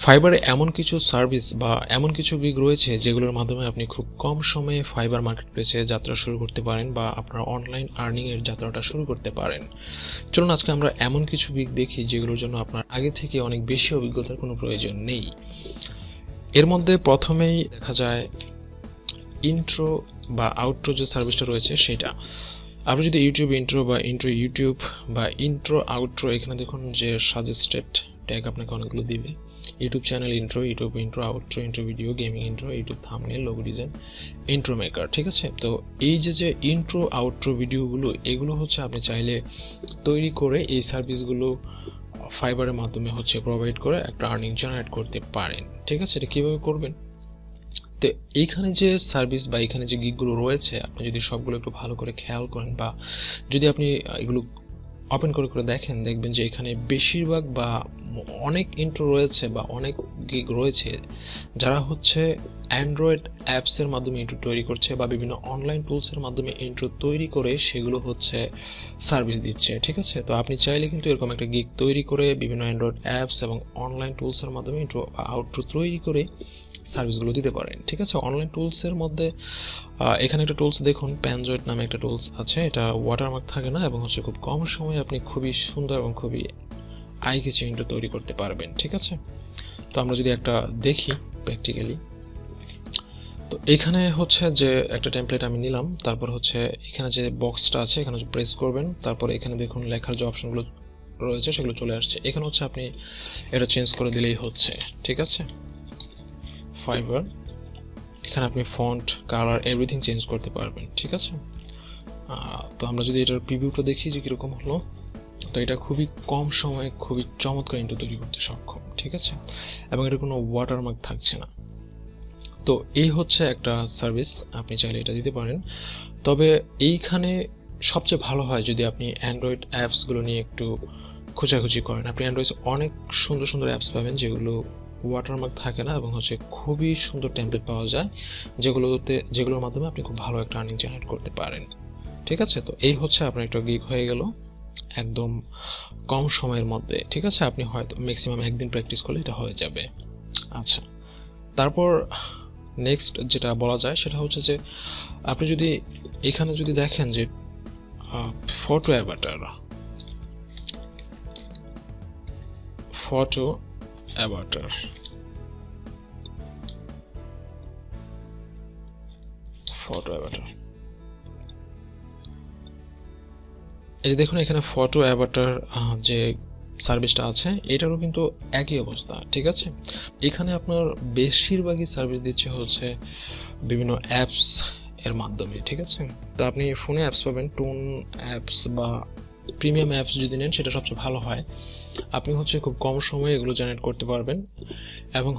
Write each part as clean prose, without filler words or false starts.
ফাইবারে এমন কিছু সার্ভিস বা এমন কিছু গিগ রয়েছে যেগুলোর মাধ্যমে আপনি খুব কম সময়ে ফাইবার মার্কেটপ্লেসে যাত্রা শুরু করতে পারেন বা আপনার অনলাইন আর্নিংয়ের যাত্রাটা শুরু করতে পারেন। চলুন আজকে আমরা এমন কিছু গিগ দেখি যেগুলোর জন্য আপনার আগে থেকে অনেক বেশি অভিজ্ঞতার কোনো প্রয়োজন নেই। এর মধ্যে প্রথমেই দেখা যায় ইন্ট্রো বা আউট্রো যে সার্ভিসটা রয়েছে সেটা। আপনি যদি ইউটিউব ইন্ট্রো বা ইন্ট্রো ইউটিউব বা ইন্ট্রো আউট্রো, এখানে দেখুন যে সাজেস্টেড ট্যাগ আপনাকে অনেকগুলো দিবে। YouTube channel intro, YouTube intro, outro intro, video gaming intro, YouTube thumbnail, logo design, intro maker, ঠিক আছে। তো এই যে ইন্ট্রো আউট্রো ভিডিওগুলো, এগুলো হচ্ছে আপনি চাইলে তৈরি করে এই সার্ভিসগুলো ফাইবারের মাধ্যমে প্রোভাইড করে একটা আর্নিং জেনারেট করতে পারেন, ঠিক আছে। এটা কীভাবে করবেন? তো এইখানে যে সার্ভিস বা এখানে যে গিগগুলো রয়েছে, আপনি যদি সবগুলো একটু ভালো করে খেয়াল করেন বা যদি আপনি এগুলো ওপেন করে দেখেন, দেখবেন যে এখানে বেশিরভাগ বা অনেক ইন্ট্রো রয়েছে বা অনেক গিগ রয়েছে যারা অ্যান্ড্রয়েড অ্যাপসের মাধ্যমে ইন্ট্রো তৈরি করছে বা বিভিন্ন অনলাইন টুলসের মাধ্যমে ইন্ট্রো তৈরি করে সেগুলো সার্ভিস দিচ্ছে, ঠিক আছে। তো আপনি চাইলে কিন্তু এরকম একটা গিগ তৈরি করে বিভিন্ন অ্যান্ড্রয়েড অ্যাপস এবং অনলাইন টুলসের মাধ্যমে ইন্ট্রো বা আউট্রো তৈরি করে সার্ভিসগুলো দিতে পারেন, ঠিক আছে। অনলাইন টুলসের মধ্যে এখানে একটা টুলস দেখুন, প্যানজয়েট নামে একটা টুলস আছে। এটা ওয়াটারমার্ক থাকে না এবং খুব কম সময়ে আপনি খুবই সুন্দর এবং খুবই আই ক্যাচি ইন্ট্রো তৈরি করতে পারবেন, ঠিক আছে। তো আমরা যদি একটা দেখি প্র্যাকটিক্যালি, তো এখানে যে একটা টেমপ্লেট আমি নিলাম, তারপর এখানে যে বক্সটা আছে এখানে প্রেস করবেন, তারপর এখানে দেখুন লেখার যে অপশনগুলো রয়েছে সেগুলো চলে আসছে। এখানে আপনি এটা চেঞ্জ করে দিলেই ঠিক আছে। ফাইবার, এখানে আপনি ফন্ট, কালার, এভরিথিং চেঞ্জ করতে পারবেন, ঠিক আছে। তো আমরা যদি এটার প্রিভিউটা দেখি যে কীরকম হলো, তো এটা খুবই কম সময়ে খুবই চমৎকার ইন্ট্রো তৈরি করতে সক্ষম, ঠিক আছে। এবং এটা কোনো ওয়াটারমার্ক থাকছে না। তো এই একটা সার্ভিস, আপনি চাইলে এটা দিতে পারেন। তবে এইখানে সবচেয়ে ভালো হয় যদি আপনি অ্যান্ড্রয়েড অ্যাপসগুলো নিয়ে একটু খোঁজাখুঁজি করেন। আপনি অ্যান্ড্রয়েড অনেক সুন্দর সুন্দর অ্যাপস পাবেন যেগুলো ওয়াটারমার্ক থাকে না এবং খুবই সুন্দর টেমপ্লেট পাওয়া যায় যেগুলোর মাধ্যমে আপনি খুব ভালো একটা আর্নিং জেনারেট করতে পারেন, ঠিক আছে। তো এই আপনার একটা গিগ হয়ে গেল একদম কম সময়ের মধ্যে, ঠিক আছে। আপনি হয়তো ম্যাক্সিমাম একদিন প্র্যাকটিস করলে এটা হয়ে যাবে। আচ্ছা, তারপর নেক্সট যেটা বলা যায় সেটা যে আপনি যদি এখানে দেখেন যে ফটো অ্যাভাটার, এই যে দেখুন এখানে ফটো অ্যাভাটার যে সার্ভিসটা আছে এটারও কিন্তু একই অবস্থা, ঠিক আছে। এখানে আপনার বেশিরভাগই সার্ভিস দিচ্ছে বিভিন্ন অ্যাপস এর মাধ্যমে, ঠিক আছে। তো আপনি ফোনে অ্যাপস পাবেন, টোন অ্যাপস বা প্রিমিয়াম অ্যাপস যদি নেন সেটা সবচেয়ে ভালো হয়। আপনি খুব কম সময়ে এগুলো জেনারেট করতে পারবেন এবং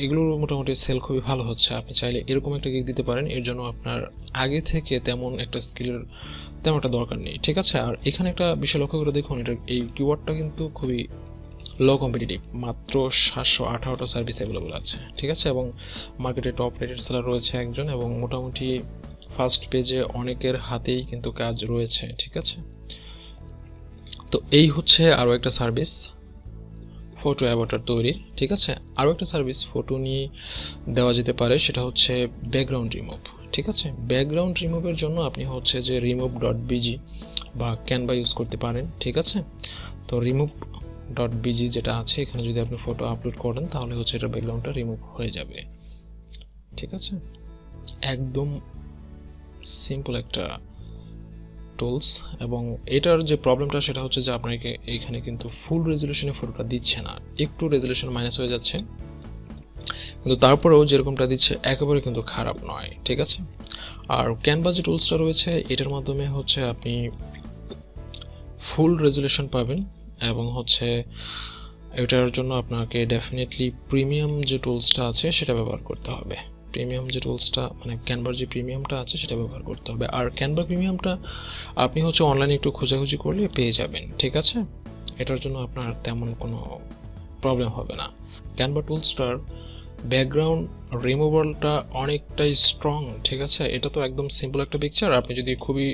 এগুলোর মোটামুটি সেল খুবই ভালো হচ্ছে। আপনি চাইলে এরকম একটা গিগ দিতে পারেন। এর জন্য আপনার আগে থেকে তেমন একটা স্কিলের তেমন একটা দরকার নেই, ঠিক আছে। আর এখানে একটা বিষয় লক্ষ্য করে দেখুন, এই কিওয়ার্ডটা কিন্তু খুবই লো কম্পিটিটিভ, মাত্র 718টা সার্ভিস অ্যাভেলেবল আছে, ঠিক আছে। এবং মার্কেটে টপ রেটেড সেলার রয়েছে একজন এবং মোটামুটি ফার্স্ট পেজে অনেকের হাতেই কিন্তু কাজ রয়েছে, ঠিক আছে। তো এই আরও একটা সার্ভিস ফটো অ্যাভাটার তৈরির, ঠিক আছে। আরও একটা সার্ভিস ফটো নিয়ে দেওয়া যেতে পারে, সেটা ব্যাকগ্রাউন্ড রিমুভ, ঠিক আছে। ব্যাকগ্রাউন্ড রিমুভের জন্য আপনি যে remove.bg বা ক্যানভা ইউজ করতে পারেন, ঠিক আছে। তো remove.bg যেটা আছে, এখানে যদি আপনি ফটো আপলোড করেন তাহলে এটা ব্যাকগ্রাউন্ডটা রিমুভ হয়ে যাবে, ঠিক আছে। একদম সিম্পল একটা টুলস। এবং এটার যে প্রবলেমটা সেটা যে আপনাকে এইখানে কিন্তু ফুল রেজলিউশনে ফটোটা দিচ্ছে না, একটু রেজলিউশন মাইনাস হয়ে যাচ্ছে, কিন্তু তারপরেও যেরকমটা দিচ্ছে একেবারে কিন্তু খারাপ নয়, ঠিক আছে। আর ক্যানভা যে টুলসটা রয়েছে এটার মাধ্যমে আপনি ফুল রেজলিউশন পাবেন এবং এটার জন্য আপনাকে ডেফিনেটলি প্রিমিয়াম যে টুলসটা আছে সেটা ব্যবহার করতে হবে। প্রিমিয়াম যে টুলসটা মানে ক্যানভার যে প্রিমিয়ামটা আছে সেটা ব্যবহার করতে হবে। আর ক্যানভা প্রিমিয়ামটা আপনি অনলাইনে একটু খোঁজাখুঁজি করলে পেয়ে যাবেন, ঠিক আছে। এটার জন্য আপনার তেমন কোনো প্রবলেম হবে না। ক্যানভা টুলসটার ব্যাকগ্রাউন্ড রিমুভালটা অনেকটাই স্ট্রং, ঠিক আছে। এটা তো একদম সিম্পল একটা পিকচার, আপনি যদি খুবই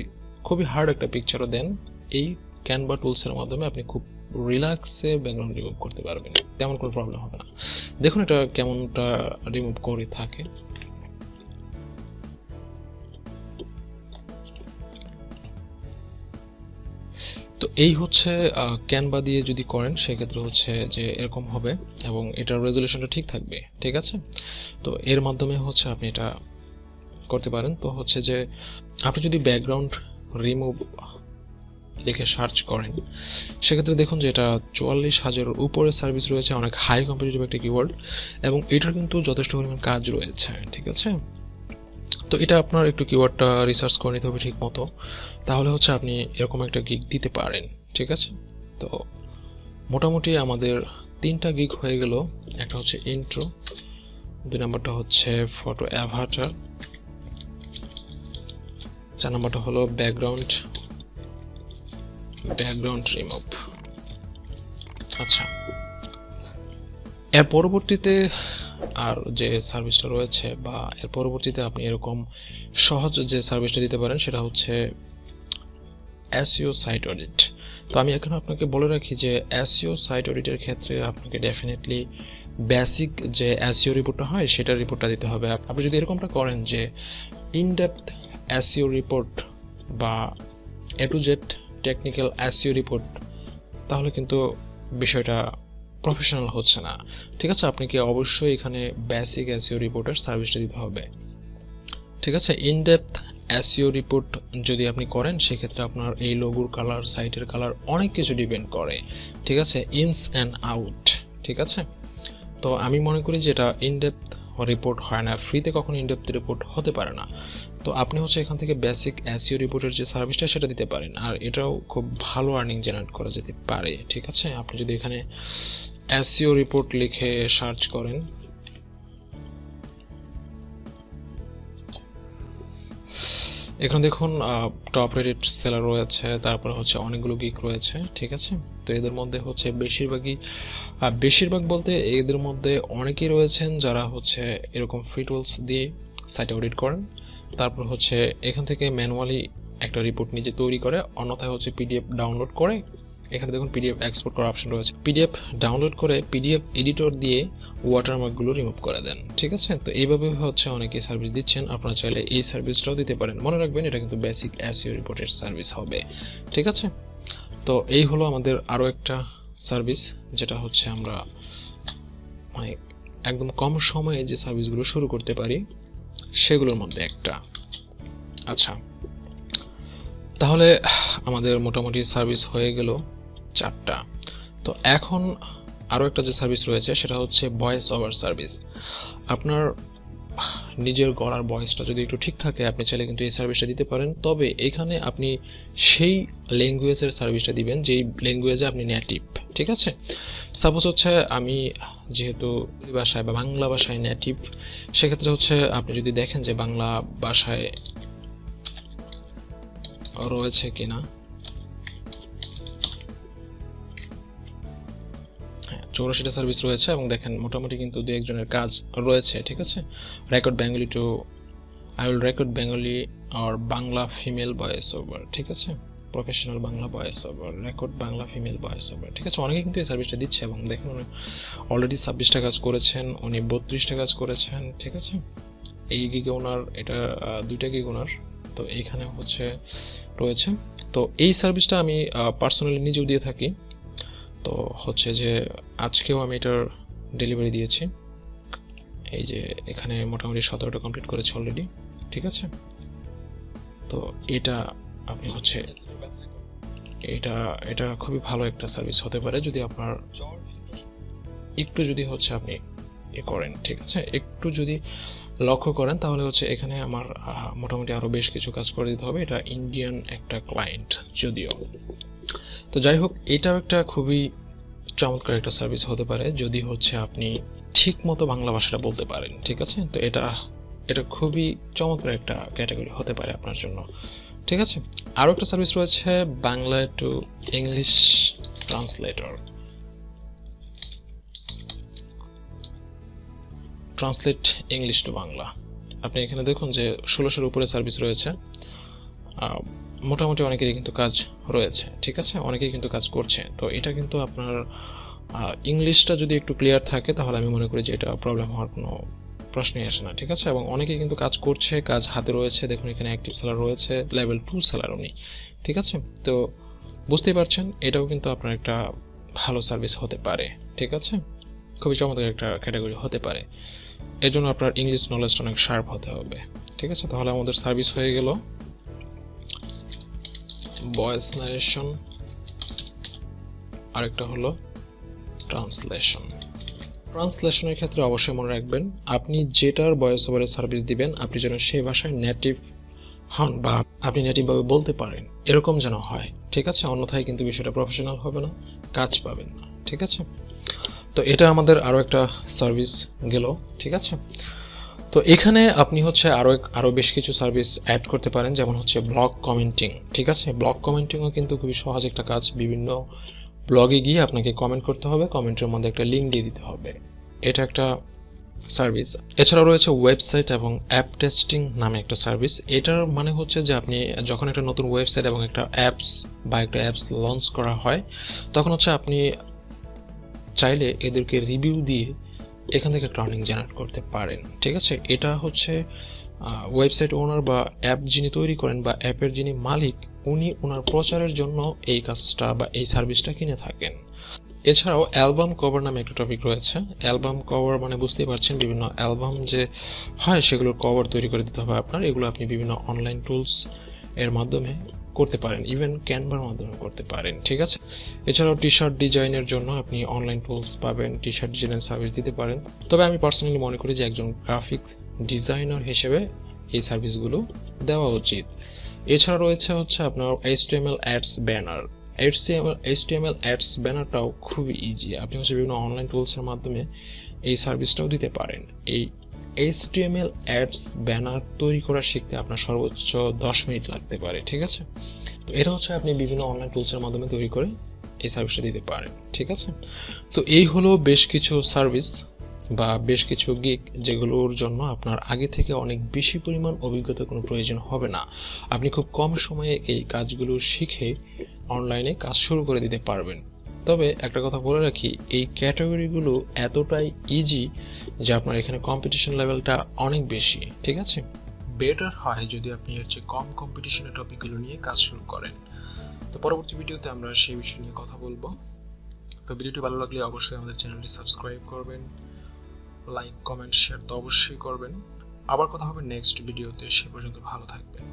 খুবই হার্ড একটা পিকচারও দেন এই ক্যানভা টুলসের মাধ্যমে আপনি খুব রিল্যাক্সে ব্যাকগ্রাউন্ড রিমুভ করতে পারবেন, তেমন কোনো প্রবলেম হবে না। দেখুন এটা কেমনটা রিমুভ করে থাকে। তো এই হচ্ছে ক্যানভা দিয়ে যদি করেন সেক্ষেত্রে হচ্ছে যে এরকম হবে এবং এটার রেজলিউশনটা ঠিক থাকবে, ঠিক আছে। তো এর মাধ্যমে হচ্ছে আপনি এটা করতে পারেন। তো হচ্ছে যে আপনি যদি ব্যাকগ্রাউন্ড রিমুভ লিখে সার্চ করেন সেক্ষেত্রে দেখুন যে এটা 44,000-এর উপরে সার্ভিস রয়েছে, অনেক হাই কম্পিটিটিভ একটা কিওয়ার্ড এবং এটার কিন্তু যথেষ্ট পরিমাণ কাজ রয়েছে, ঠিক আছে। তো এটা আপনার একটু কিওয়ার্ডটা রিসার্চ করে নিতে হবে ঠিক মতো, তাহলে হচ্ছে আপনি এরকম একটা গিগ দিতে পারেন, ঠিক আছে। তো মোটামুটি আমাদের 3টা গিগ হয়ে গেল। একটা হচ্ছে ইন্ট্রো, 2 নাম্বারটা হচ্ছে ফটো অ্যাভাটার, 4 নাম্বারটা হলো ব্যাকগ্রাউন্ড রিমুভ। আচ্ছা, এর পরবর্তীতে আর যে সার্ভিসটা রয়েছে বা এর পরবর্তীতে আপনি এরকম সহজ যে সার্ভিসটা দিতে পারেন সেটা হচ্ছে এসইও সাইট অডিট। তো আমি এখন আপনাকে বলে রাখি যে এসইও সাইট অডিটের ক্ষেত্রে আপনাকে ডেফিনেটলি বেসিক যে এসইও রিপোর্টটা হয় সেটার রিপোর্টটা দিতে হবে। আপনি যদি এরকমটা করেন যে ইনডেপথ এসইও রিপোর্ট বা A to Z technical SEO report, তাহলে কিন্তু বিষয়টা প্রফেশনাল হচ্ছে না, ঠিক আছে। আপনাকে অবশ্যই এখানে বেসিক এসইও রিপোর্টের সার্ভিসটা দিতে হবে, ঠিক আছে। ইনডেপথ এসইও রিপোর্ট যদি আপনি করেন সেক্ষেত্রে আপনার এই লোগোর কালার, সাইটের কালার অনেক কিছু ডিপেন্ড করে, ঠিক আছে, ইনস অ্যান্ড আউট, ঠিক আছে। তো আমি মনে করি যে এটা ইনডেপথ রিপোর্ট হয় না, ফ্রিতে কখনো ইনডেপথ রিপোর্ট হতে পারে না। তো আপনি হচ্ছে এখান থেকে বেসিক এসইও রিপোর্টের যে সার্ভিসটা সেটা দিতে পারেন, আর এটাও খুব ভালো আর্নিং জেনারেট করা যেতে পারে, ঠিক আছে। আপনি যদি এখানে এসইও রিপোর্ট লিখে সার্চ করেন, এখানে দেখুন টপ রেটেড সেলার রয়েছে, তারপরে হচ্ছে অনেকগুলো গিগ রয়েছে, ঠিক আছে। তো এদের মধ্যে হচ্ছে বেশিরভাগ বলতে এদের মধ্যে অনেকেই রয়েছেন যারা হচ্ছে এরকম ফ্রি টুলস দিয়ে সাইট অডিট করেন, তারপর হচ্ছে এখান থেকে ম্যানুয়ালি একটা রিপোর্ট নিজে তৈরি করে, অন্যথায় হচ্ছে পিডিএফ ডাউনলোড করে, এখানে দেখুন পিডিএফ এক্সপোর্ট করার অপশন রয়েছে, পিডিএফ ডাউনলোড করে পিডিএফ এডিটর দিয়ে ওয়াটারমার্কগুলো রিমুভ করে দেন, ঠিক আছে। তো এইভাবে হচ্ছে অনেকে সার্ভিস দিচ্ছেন, আপনারা চাইলে এই সার্ভিসটাও দিতে পারেন। মনে রাখবেন এটা কিন্তু বেসিক এসইও রিপোর্টের সার্ভিস হবে, ঠিক আছে। তো এই হলো আমাদের আরও একটা সার্ভিস যেটা হচ্ছে আমরা মানে একদম কম সময়ে যে সার্ভিসগুলো শুরু করতে পারি সেগুলোর মধ্যে একটা। আচ্ছা, তাহলে আমাদের মোটামুটি সার্ভিস হয়ে গেল 4টা। তো এখন আরও একটা যে সার্ভিস রয়েছে সেটা হচ্ছে ভয়েস ওভার সার্ভিস। আপনার নিজের গলার ভয়েসটা যদি একটু ঠিক থাকে আপনি চাইলে কিন্তু এই সার্ভিসটা দিতে পারেন, তবে এখানে আপনি সেই ল্যাঙ্গুয়েজের সার্ভিসটা দিবেন যেই ল্যাঙ্গুয়েজে আপনি নেটিভ, ঠিক আছে। সাপোজ হচ্ছে আমি যেহেতু ভাষায় বা বাংলা ভাষায় নেটিভ, সেক্ষেত্রে হচ্ছে আপনি যদি দেখেন যে বাংলা ভাষায় রয়েছে কিনা, 84টা সার্ভিস রয়েছে এবং দেখেন মোটামুটি কিন্তু 2-1 জনের কাজ রয়েছে, ঠিক আছে। Record Bengali to I will record Bengali আর বাংলা ফিমেল ভয়েস ওভার, ঠিক আছে, professional Bangla voice over, record Bangla female voice over, ঠিক আছে। অনেকে কিন্তু এই সার্ভিসটা দিচ্ছে এবং দেখেন উনি অলরেডি 26টা কাজ করেছেন, উনি 32টা কাজ করেছেন, ঠিক আছে। এই গিগে ওনার এটা 2টা গিগ ওনার, তো এইখানে হচ্ছে রয়েছে। তো এই সার্ভিসটা আমি পার্সোনালি নিজেও দিয়ে থাকি। তো হচ্ছে যে আজকেও আমি এটার ডেলিভারি দিয়েছি, এই যে এখানে মোটামুটি 17টা কমপ্লিট করেছে অলরেডি, ঠিক আছে। তো এটা আপনি হচ্ছে এটা খুবই ভালো একটা সার্ভিস হতে পারে যদি আপনার একটু যদি হচ্ছে আপনি করেন, ঠিক আছে, একটু যদি লক্ষ্য করেন তাহলে হচ্ছে এখানে আমার মোটামুটি আরও বেশ কিছু কাজ করে দিতে হবে। এটা ইন্ডিয়ান একটা ক্লায়েন্ট যদিও। তো যাই হোক, এটাও একটা খুবই চমৎকার একটা সার্ভিস হতে পারে যদি হচ্ছে আপনি ঠিক মতো বাংলা ভাষাটা বলতে পারেন, ঠিক আছে। তো এটা খুবই চমৎকার একটা ক্যাটাগরি হতে পারে আপনার জন্য, ঠিক আছে। আরও একটা সার্ভিস রয়েছে Bangla to English translator, translate English to Bangla. আপনি এখানে দেখুন যে 1600-এর উপরে সার্ভিস রয়েছে, মোটামুটি অনেকেরই কিন্তু কাজ রয়েছে, ঠিক আছে, অনেকেই কিন্তু কাজ করছে। তো এটা কিন্তু আপনার ইংলিশটা যদি একটু ক্লিয়ার থাকে তাহলে আমি মনে করি যে এটা প্রবলেম হওয়ার কোনো প্রশ্নই আসে না, ঠিক আছে। এবং অনেকেই কিন্তু কাজ করছে, কাজ হাতে রয়েছে, দেখুন এখানে অ্যাক্টিভ সেলার রয়েছে, লেভেল 2 সেলার উনি, ঠিক আছে। তো বুঝতেই পারছেন এটাও কিন্তু আপনার একটা ভালো সার্ভিস হতে পারে, ঠিক আছে, খুবই চমৎকার একটা ক্যাটাগরি হতে পারে। এর জন্য আপনার ইংলিশ নলেজটা অনেক শার্প হতে হবে, ঠিক আছে। তাহলে আমাদের সার্ভিস হয়ে গেল ভয়েস নারেশন, আরেকটা হলো ট্রান্সলেশনের ক্ষেত্রে অবশ্যই মনে রাখবেন আপনি যেটার ভয়েস ওভারের সার্ভিস দিবেন আপনি যেন সেই ভাষায় নেটিভ হন বা আপনি নেটিভভাবে বলতে পারেন এরকম যেন হয়, ঠিক আছে। অন্যথায় কিন্তু বিষয়টা প্রফেশনাল হবে না, কাজ পাবেন না, ঠিক আছে। তো এটা আমাদের আরও একটা সার্ভিস গেল, ঠিক আছে। তো এখানে আপনি হচ্ছে আরও বেশ কিছু সার্ভিস অ্যাড করতে পারেন, যেমন হচ্ছে ব্লগ কমেন্টিং, ঠিক আছে। ব্লগ কমেন্টিংও কিন্তু খুবই সহজ একটা কাজ। বিভিন্ন ব্লগে গিয়ে আপনাকে কমেন্ট করতে হবে, কমেন্টের মধ্যে একটা লিঙ্ক দিয়ে দিতে হবে, এটা একটা সার্ভিস। এছাড়াও রয়েছে ওয়েবসাইট এবং অ্যাপ টেস্টিং নামে একটা সার্ভিস। এটার মানে হচ্ছে যে আপনি যখন একটা নতুন ওয়েবসাইট এবং একটা অ্যাপস লঞ্চ করা হয় তখন হচ্ছে আপনি চাইলে এদেরকে রিভিউ দিয়ে এখান থেকে একটা আর্নিং জেনারেট করতে পারেন, ঠিক আছে। এটা হচ্ছে ওয়েবসাইট ওনার বা অ্যাপ যিনি তৈরি করেন বা অ্যাপের যিনি মালিক উনি ওনার প্রচারের জন্য এই কাজটা বা এই সার্ভিসটা কিনে থাকেন। এছাড়াও অ্যালবাম কভার নামে একটা টপিক রয়েছে। অ্যালবাম কভার মানে বুঝতেই পারছেন বিভিন্ন অ্যালবাম যে হয় সেগুলোর কভার তৈরি করে দিতে হবে আপনার। এগুলো আপনি বিভিন্ন অনলাইন টুলস এর মাধ্যমে করতে পারেন, ইভেন ক্যানভার মাধ্যমে করতে পারেন, ঠিক আছে। এছাড়াও টি শার্ট ডিজাইনের জন্য আপনি অনলাইন টুলস পাবেন, টি শার্ট ডিজাইনের সার্ভিস দিতে পারেন। তবে আমি পার্সোনালি মনে করি যে একজন গ্রাফিক্স ডিজাইনার হিসেবে এই সার্ভিসগুলো দেওয়া উচিত। এছাড়া রয়েছে হচ্ছে আপনার HTML ads banner. HTML ads ব্যানারটাও খুবই ইজি, আপনি হচ্ছে বিভিন্ন অনলাইন টুলসের মাধ্যমে এই সার্ভিসটাও দিতে পারেন। এই HTML অ্যাডস ব্যানার তৈরি করা শিখতে আপনার সর্বোচ্চ 10 মিনিট লাগতে পারে, ঠিক আছে। তো এটা হচ্ছে আপনি বিভিন্ন অনলাইন টুলসের মাধ্যমে তৈরি করে এই সার্ভিসটা দিতে পারেন, ঠিক আছে। তো এই হলো বেশ কিছু সার্ভিস বা বেশ কিছু গিগ যেগুলোর জন্য আপনার আগে থেকে অনেক বেশি পরিমাণ অভিজ্ঞতার কোনো প্রয়োজন হবে না। আপনি খুব কম সময়ে এই কাজগুলো শিখে অনলাইনে কাজ শুরু করে দিতে পারবেন। তবে একটা কথা বলে রাখি, এই ক্যাটাগরিগুলো এতটাই ইজি যে আপনার এখানে কম্পিটিশন লেভেলটা অনেক বেশি, ঠিক আছে। বেটার হয় যদি আপনি এর চেয়ে কম কম্পিটিশনের টপিকগুলো নিয়ে কাজ শুরু করেন। তো পরবর্তী ভিডিওতে আমরা সেই বিষয় নিয়ে কথা বলবো। তো ভিডিওটি ভালো লাগলে অবশ্যই আমাদের চ্যানেলটি সাবস্ক্রাইব করবেন, লাইক কমেন্ট শেয়ার তো অবশ্যই করবেন। আবার কথা হবে নেক্সট ভিডিওতে, সে পর্যন্ত ভালো থাকবেন।